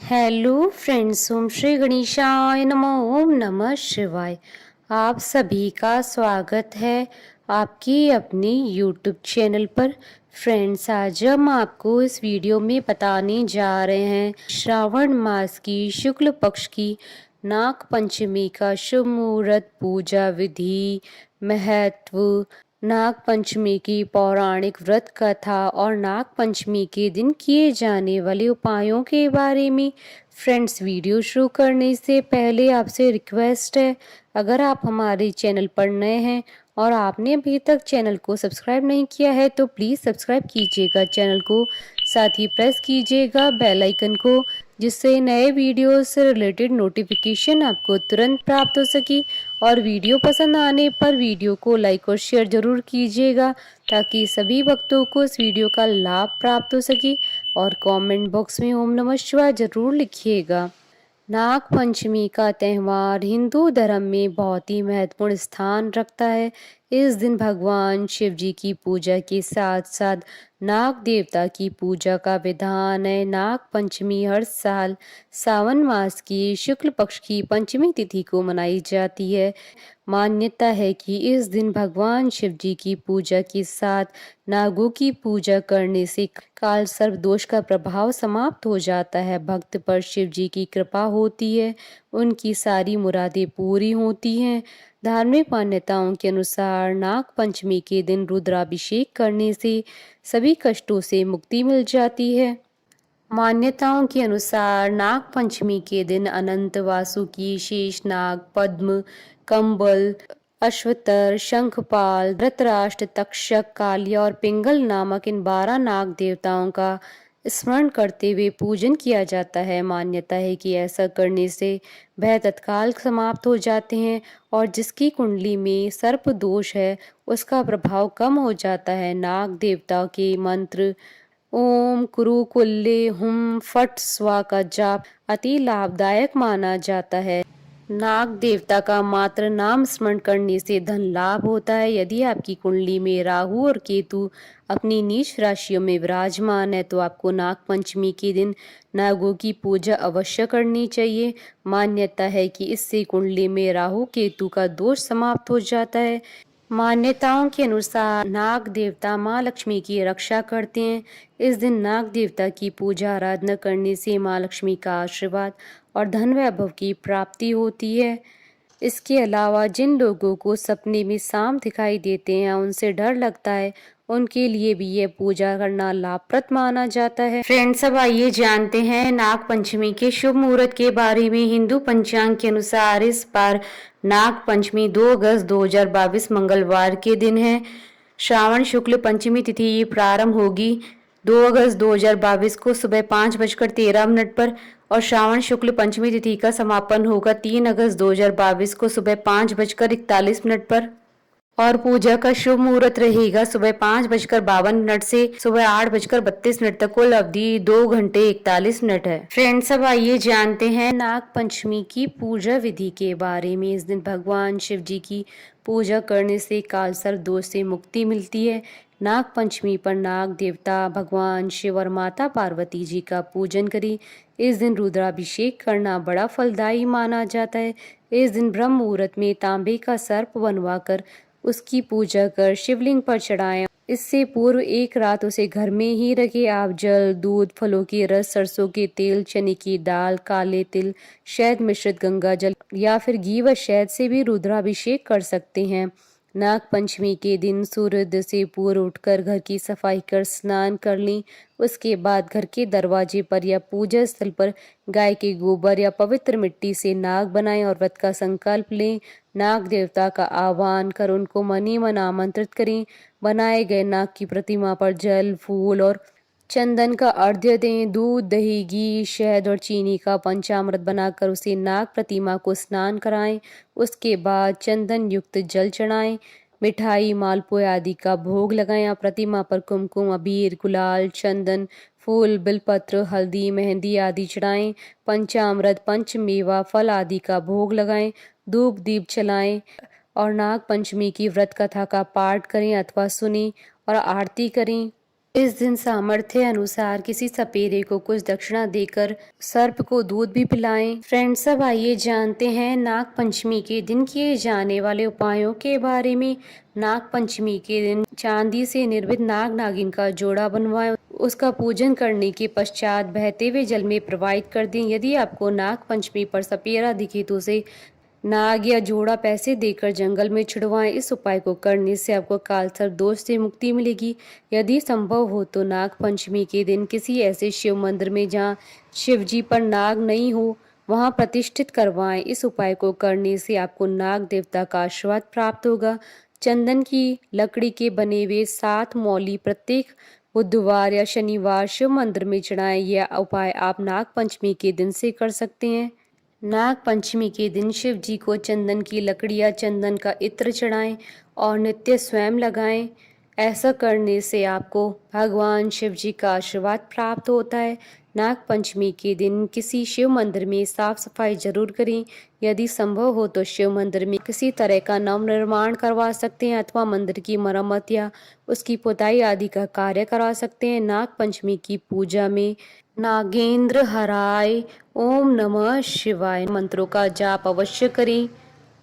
Hello friends, ओम श्री गणेशाय नमः। ओम नमः शिवाय। आप सभी का स्वागत है आपकी अपने यूट्यूब चैनल पर। फ्रेंड्स, आज हम आपको इस वीडियो में बताने जा रहे हैं श्रावण मास की शुक्ल पक्ष की नाग पंचमी का शुभ मुहूर्त, पूजा विधि, महत्व, नाग पंचमी की पौराणिक व्रत कथा और नाग पंचमी के दिन किए जाने वाले उपायों के बारे में। फ्रेंड्स, वीडियो शुरू करने से पहले आपसे रिक्वेस्ट है, अगर आप हमारे चैनल पर नए हैं और आपने अभी तक चैनल को सब्सक्राइब नहीं किया है तो प्लीज़ सब्सक्राइब कीजिएगा चैनल को, साथ ही प्रेस कीजिएगा बेल आइकन को, जिससे नए वीडियो से रिलेटेड नोटिफिकेशन आपको तुरंत प्राप्त हो सके। और वीडियो पसंद आने पर वीडियो को लाइक और शेयर जरूर कीजिएगा ताकि सभी भक्तों को इस वीडियो का लाभ प्राप्त हो सके। और कमेंट बॉक्स में ओम नमः शिवाय जरूर लिखिएगा। नाग पंचमी का त्यौहार हिंदू धर्म में बहुत ही महत्वपूर्ण स्थान रखता है। इस दिन भगवान शिव जी की पूजा के साथ साथ नाग देवता की पूजा का विधान है। नाग पंचमी हर साल सावन मास की शुक्ल पक्ष की पंचमी तिथि को मनाई जाती है। मान्यता है कि इस दिन भगवान शिव जी की पूजा के साथ नागों की पूजा करने से काल सर्प दोष का प्रभाव समाप्त हो जाता है। भक्त पर शिव जी की कृपा होती है, उनकी सारी मुरादें पूरी होती हैं। धार्मिक मान्यताओं के अनुसार नाग पंचमी के दिन रुद्राभिषेक करने से सभी कष्टों से मुक्ति मिल जाती है। मान्यताओं के अनुसार नाग पंचमी के दिन अनंत, वासुकी, शेषनाग, पद्म, कंबल, अश्वतर, शंखपाल, धृतराष्ट्र, तक्षक, कालिया और पिंगल नामक इन 12 नाग देवताओं का स्मरण करते हुए पूजन किया जाता है। मान्यता है कि ऐसा करने से भय तत्काल समाप्त हो जाते हैं और जिसकी कुंडली में सर्प दोष है उसका प्रभाव कम हो जाता है। नाग देवता के मंत्र ओम कुरुकुल्ले हुम फट स्वा का जाप अति लाभदायक माना जाता है। नाग देवता का मात्र नाम स्मरण करने से धन लाभ होता है। यदि आपकी कुंडली में राहु और केतु अपनी नीच राशियों में विराजमान है तो आपको नाग पंचमी के दिन नागों की पूजा अवश्य करनी चाहिए। मान्यता है कि इससे कुंडली में राहु केतु का दोष समाप्त हो जाता है। मान्यताओं के अनुसार नाग देवता माँ लक्ष्मी की रक्षा करते हैं। इस दिन नाग देवता की पूजा आराधना करने से माँ लक्ष्मी का आशीर्वाद और धन वैभव की प्राप्ति होती है। इसके अलावा जिन लोगों को सपने में सांप दिखाई देते हैं, उनसे डर लगता है, उनके लिए भी ये पूजा करना लाभप्रद माना जाता है। फ्रेंड्स, अब आइए जानते हैं नाग पंचमी के शुभ मुहूर्त के बारे में। हिंदू पंचांग के अनुसार इस बार नाग पंचमी 2 अगस्त 2022 मंगलवार के दिन है। श्रावण शुक्ल पंचमी तिथि प्रारंभ होगी 2 अगस्त 2022 को सुबह 5:13 पर और श्रावण शुक्ल पंचमी तिथि का समापन होगा 3 अगस्त 2022 को सुबह 5:41 पर। और पूजा का शुभ मुहूर्त रहेगा सुबह 5:52 से सुबह 8:32 तक। कुल अवधि 2 घंटे 41 है। फ्रेंड्स, अब आइए जानते हैं नाग पंचमी की पूजा विधि के बारे में। इस दिन भगवान शिव जी की पूजा करने से काल सर्प दोष से मुक्ति मिलती है। नाग पंचमी पर नाग देवता भगवान शिव और माता पार्वती जी का पूजन करें। इस दिन रुद्राभिषेक करना बड़ा फलदायी माना जाता है। इस दिन ब्रह्म मुहूर्त में तांबे का सर्प बनवाकर उसकी पूजा कर शिवलिंग पर चढ़ाएं। इससे पूर्व एक रात उसे घर में ही रखें। आप जल, दूध, फलों के रस, सरसों के तेल, चने की दाल, काले तिल, शहद मिश्रित गंगा जल या फिर घी व शहद से भी रुद्राभिषेक कर सकते हैं। नाग पंचमी के दिन सूर्योदय से पूर्व उठकर घर की सफाई कर स्नान कर लें। उसके बाद घर के दरवाजे पर या पूजा स्थल पर गाय के गोबर या पवित्र मिट्टी से नाग बनाएं और व्रत का संकल्प लें। नाग देवता का आह्वान कर उनको मन ही मन आमंत्रित करें। बनाए गए नाग की प्रतिमा पर जल, फूल और चंदन का अर्घ्य दें। दूध, दही, घी, शहद और चीनी का पंचामृत बनाकर उसे नाग प्रतिमा को स्नान कराएं। उसके बाद चंदन युक्त जल चढ़ाएं। मिठाई, मालपुए आदि का भोग लगाएं। प्रतिमा पर कुमकुम, अबीर, गुलाल, चंदन, फूल, बिलपत्र, हल्दी, मेहंदी आदि चढ़ाएं। पंचामृत, पंचमेवा, फल आदि का भोग लगाएं। धूप दीप जलाएं और नाग पंचमी की व्रत कथा का पाठ करें अथवा सुनें और आरती करें। इस दिन सामर्थ्य अनुसार किसी सपेरे को कुछ दक्षिणा देकर सर्प को दूध भी पिलाएं। फ्रेंड्स, सब आइए जानते हैं नाग पंचमी के दिन किए जाने वाले उपायों के बारे में। नाग पंचमी के दिन चांदी से निर्मित नाग नागिन का जोड़ा बनवाएं। उसका पूजन करने के पश्चात बहते हुए जल में प्रवाहित कर दें। यदि आपको नाग पंचमी पर सपेरा दिखे तो उसे नाग या जोड़ा पैसे देकर जंगल में छुड़वाएं। इस उपाय को करने से आपको कालसर्प दोष से मुक्ति मिलेगी। यदि संभव हो तो नाग पंचमी के दिन किसी ऐसे शिव मंदिर में जहां शिव जी पर नाग नहीं हो वहां प्रतिष्ठित करवाएं। इस उपाय को करने से आपको नाग देवता का आशीर्वाद प्राप्त होगा। चंदन की लकड़ी के बने हुए 7 मौली प्रत्येक बुधवार या शनिवार शिव मंदिर में चढ़ाएं। यह उपाय आप नाग पंचमी के दिन से कर सकते हैं। नाग पंचमी के दिन शिव जी को चंदन की लकड़ी या चंदन का इत्र चढ़ाएं और नित्य स्वयं लगाएं। ऐसा करने से आपको भगवान शिव जी का आशीर्वाद प्राप्त होता है। नाग पंचमी के दिन किसी शिव मंदिर में साफ सफाई जरूर करें। यदि संभव हो तो शिव मंदिर में किसी तरह का नवनिर्माण करवा सकते हैं अथवा मंदिर की मरम्मत या उसकी पुताई आदि का कार्य करवा सकते हैं। नाग पंचमी की पूजा में नागेंद्र हराय ओम नमः शिवाय मंत्रों का जाप अवश्य करें।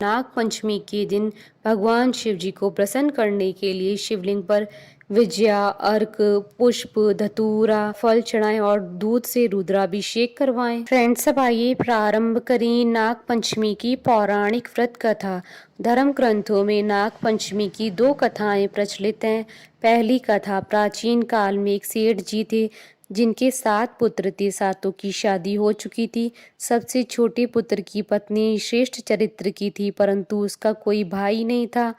नाग पंचमी के दिन भगवान शिव जी को प्रसन्न करने के लिए शिवलिंग पर विजया, अर्क, पुष्प, धतूरा, फल चढ़ाएं और दूध से रुद्राभिषेक करवाएं। फ्रेंड्स, अब आइए प्रारंभ करें नाग पंचमी की पौराणिक व्रत कथा। धर्म ग्रंथों में नाग पंचमी की 2 कथाएं प्रचलित हैं। पहली कथा प्राचीन काल में एक सेठ जी थे जिनके 7 पुत्र थे। सातों की शादी हो चुकी थी। सबसे छोटे पुत्र की पत्नी श्रेष्ठ चरित्र की थी परंतु उसका कोई भाई नहीं था।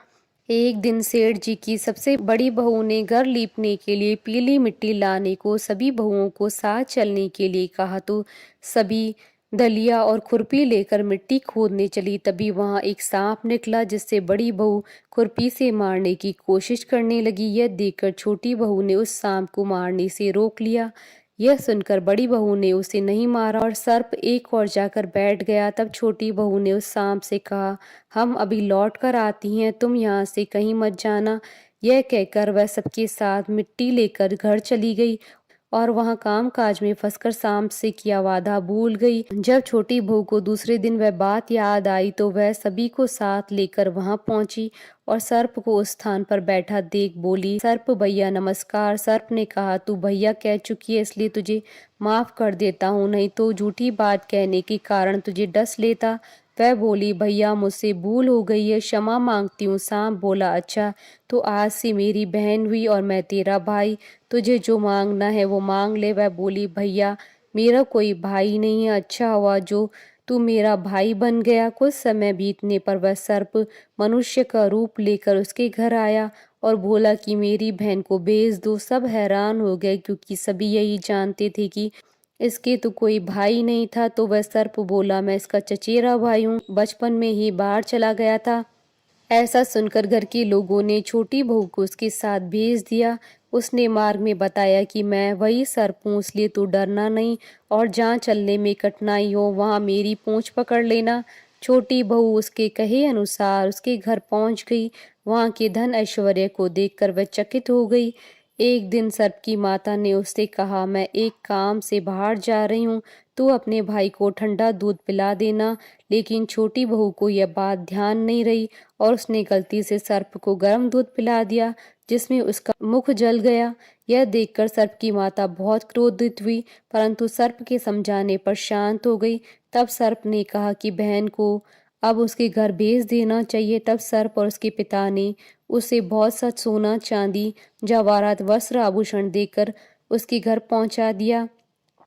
एक दिन सेठ जी की सबसे बड़ी बहू ने घर लीपने के लिए पीली मिट्टी लाने को सभी बहुओं को साथ चलने के लिए कहा तो सभी दलिया और खुरपी लेकर मिट्टी खोदने चली। तभी वहां एक सांप निकला जिससे बड़ी बहू खुरपी से मारने की कोशिश करने लगी। यह देखकर छोटी बहू ने उस सांप को मारने से रोक लिया। यह सुनकर बड़ी बहू ने उसे नहीं मारा और सर्प एक ओर जाकर बैठ गया। तब छोटी बहू ने उस सांप से कहा, हम अभी लौट कर आती हैं, तुम यहाँ से कहीं मत जाना। यह कहकर वह सबके साथ मिट्टी लेकर घर चली गई और वहां काम काज में फंसकर सांप से किया वादा भूल गई। जब छोटी बहू को दूसरे दिन वह बात याद आई तो वह सभी को साथ लेकर वहां पहुंची और सर्प को उस स्थान पर बैठा देख बोली, सर्प भैया नमस्कार। सर्प ने कहा, तू भैया कह चुकी है इसलिए तुझे माफ कर देता हूँ, नहीं तो झूठी बात कहने के कारण तुझे डस लेता। वह बोली, भैया मुझसे भूल हो गई है, क्षमा मांगती हूँ। सांप बोला, अच्छा तो आज से मेरी बहन हुई और मैं तेरा भाई, तुझे जो मांगना है वो मांग ले। वह बोली, भैया मेरा कोई भाई नहीं है, अच्छा हुआ जो तू मेरा भाई बन गया। कुछ समय बीतने पर वह सर्प मनुष्य का रूप लेकर उसके घर आया और बोला कि मेरी बहन को भेज दो। सब हैरान हो गए क्योंकि सभी यही जानते थे कि इसके तो कोई भाई नहीं था। तो वह सर्प बोला, मैं इसका चचेरा भाई हूँ, बचपन में ही बाहर चला गया था। ऐसा सुनकर घर के लोगों ने छोटी बहू को उसके साथ भेज दिया। उसने मार्ग में बताया कि मैं वही सर्प हूँ, इसलिए तू डरना नहीं और जहाँ चलने में कठिनाई हो वहाँ मेरी पूंछ पकड़ लेना। छोटी बहू उसके कहे अनुसार उसके घर पहुँच गई। वहाँ के धन ऐश्वर्य को देखकर वह चकित हो गई। एक दिन सर्प की माता ने उससे कहा, मैं एक काम से बाहर जा रही हूँ, तू अपने भाई को ठंडा दूध पिला देना। लेकिन छोटी बहू को यह बात ध्यान नहीं रही और उसने गलती से सर्प को गर्म दूध पिला दिया जिसमें उसका मुख जल गया। यह देखकर सर्प की माता बहुत क्रोधित हुई परंतु सर्प के समझाने पर शांत हो गई। तब सर्प ने कहा कि बहन को अब उसके घर भेज देना चाहिए। तब सर्प और उसके पिता ने उसे बहुत सा सोना, चांदी, जवाहरात, वस्त्र, आभूषण देकर उसके घर पहुंचा दिया।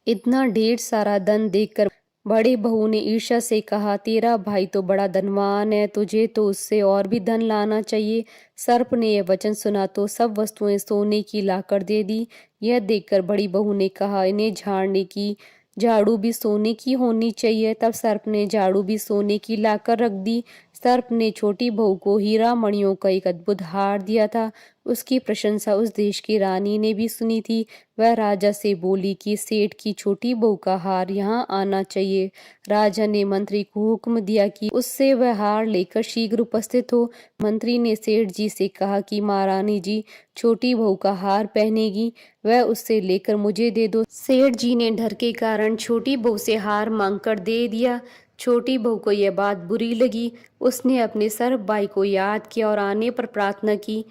इतना ढेर सारा धन देखकर बड़े बहू ने ईर्ष्या से कहा, तेरा भाई तो बड़ा धनवान है, तुझे तो उससे और भी धन लाना चाहिए। सर्प ने यह वचन सुना तो सब वस्तुएं सोने की लाकर दे दी। यह देखकर बड़ी बहू ने कहा, इन्हें झाड़ने की झाड़ू भी सोने की होनी चाहिए। तब सर्प ने झाड़ू भी सोने की लाकर रख दी। सर्प ने छोटी बहू को हीरा मणियों का एक अद्भुत हार दिया था। उसकी प्रशंसा उस देश की रानी ने भी सुनी थी। वह राजा से बोली कि सेठ की छोटी बहू का हार यहाँ आना चाहिए। राजा ने मंत्री को हुक्म दिया कि उससे वह हार लेकर शीघ्र उपस्थित हो। मंत्री ने सेठ जी से कहा कि महारानी जी छोटी बहू का हार पहनेगी, वह उससे लेकर मुझे दे दो। सेठ जी ने डर के कारण छोटी बहू से हार मांगकर दे दिया। छोटी बहू को यह बात बुरी लगी। उसने अपने सर्प भाई को याद किया और आने पर प्रार्थना की,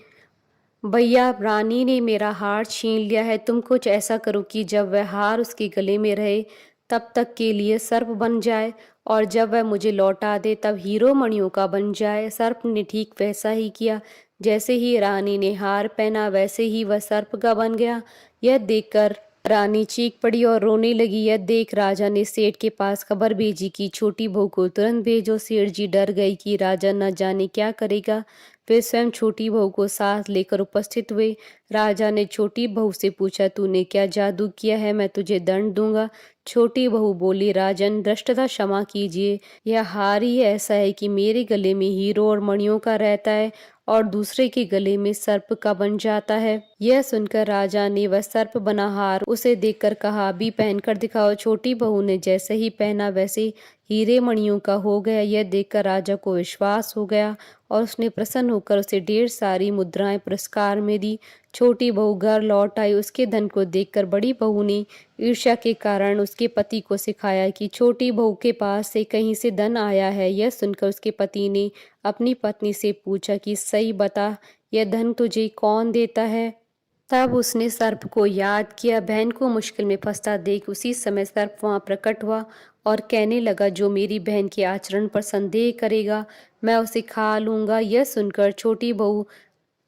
भैया रानी ने मेरा हार छीन लिया है, तुम कुछ ऐसा करो कि जब वह हार उसके गले में रहे तब तक के लिए सर्प बन जाए, और जब वह मुझे लौटा दे तब हीरो मणियों का बन जाए। सर्प ने ठीक वैसा ही किया। जैसे ही रानी ने हार पहना वैसे ही वह सर्प का बन गया। यह देखकर रानी चीख पड़ी और रोने लगी। यह देख राजा ने सेठ के पास खबर भेजी कि छोटी बहू को तुरंत भेजो। सेठ जी डर गई कि राजा न जाने क्या करेगा। वे स्वयं छोटी बहू को साथ लेकर उपस्थित हुए। राजा ने छोटी बहू से पूछा, तूने क्या जादू किया है, मैं तुझे दंड दूंगा। छोटी बहू बोली, राजन धृष्टता क्षमा कीजिए, यह हार ही ऐसा है कि मेरे गले में हीरो और मणियों का रहता है और दूसरे के गले में सर्प का बन जाता है। यह सुनकर राजा ने वह सर्प बना हार उसे देखकर कहा, अभी पहनकर दिखाओ। छोटी बहू ने जैसे ही पहना वैसे हीरे मणियों का हो गया। यह देखकर राजा को विश्वास हो गया और उसने प्रसन्न होकर उसे ढेर सारी मुद्राएं पुरस्कार में दी। छोटी बहू घर लौट आई। उसके धन को देखकर बड़ी बहू ने ईर्ष्या के कारण उसके पति को सिखाया कि छोटी बहू के पास से कहीं से धन आया है। यह सुनकर उसके पति ने अपनी पत्नी से पूछा कि सही बता, यह धन तुझे कौन देता है। तब उसने सर्प को याद किया। बहन को मुश्किल में फंसता देख उसी समय सर्प वहां प्रकट हुआ और कहने लगा, जो मेरी बहन के आचरण पर संदेह करेगा मैं उसे खा लूंगा। यह सुनकर छोटी बहू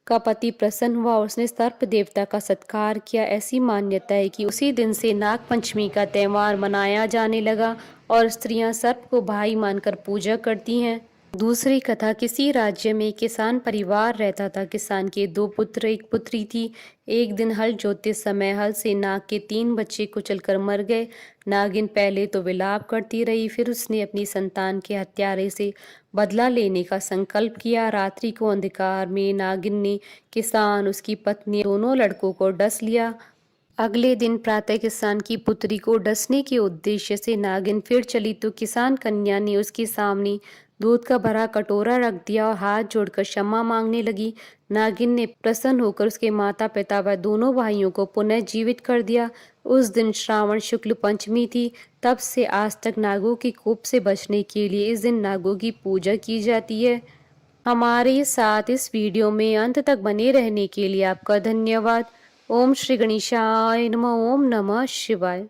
का पति प्रसन्न हुआ और उसने सर्प देवता का सत्कार किया। ऐसी मान्यता है कि उसी दिन से नाग पंचमी का त्योहार मनाया जाने लगा और स्त्रियां सर्प को भाई मानकर पूजा करती हैं। दूसरी कथा, किसी राज्य में किसान परिवार रहता था। किसान के 2 पुत्र एक पुत्री थी। एक दिन हल जोतते समय हल से नाग के 3 बच्चे कुचलकर मर गए। नागिन पहले तो विलाप करती रही, फिर उसने अपनी संतान के हत्यारे से बदला लेने का संकल्प किया। रात्रि को अंधकार में नागिन ने किसान, उसकी पत्नी, दोनों लड़कों को डस लिया। अगले दिन प्रातः किसान की पुत्री को डसने के उद्देश्य से नागिन फिर चली तो किसान कन्या ने उसके सामने दूध का भरा कटोरा रख दिया और हाथ जोड़कर क्षमा मांगने लगी। नागिन ने प्रसन्न होकर उसके माता पिता व दोनों भाइयों को पुनः जीवित कर दिया। उस दिन श्रावण शुक्ल पंचमी थी। तब से आज तक नागों के कोप से बचने के लिए इस दिन नागों की पूजा की जाती है। हमारे साथ इस वीडियो में अंत तक बने रहने के लिए आपका धन्यवाद। ओम श्री गणेशाय नमः। ओम नमः शिवाय।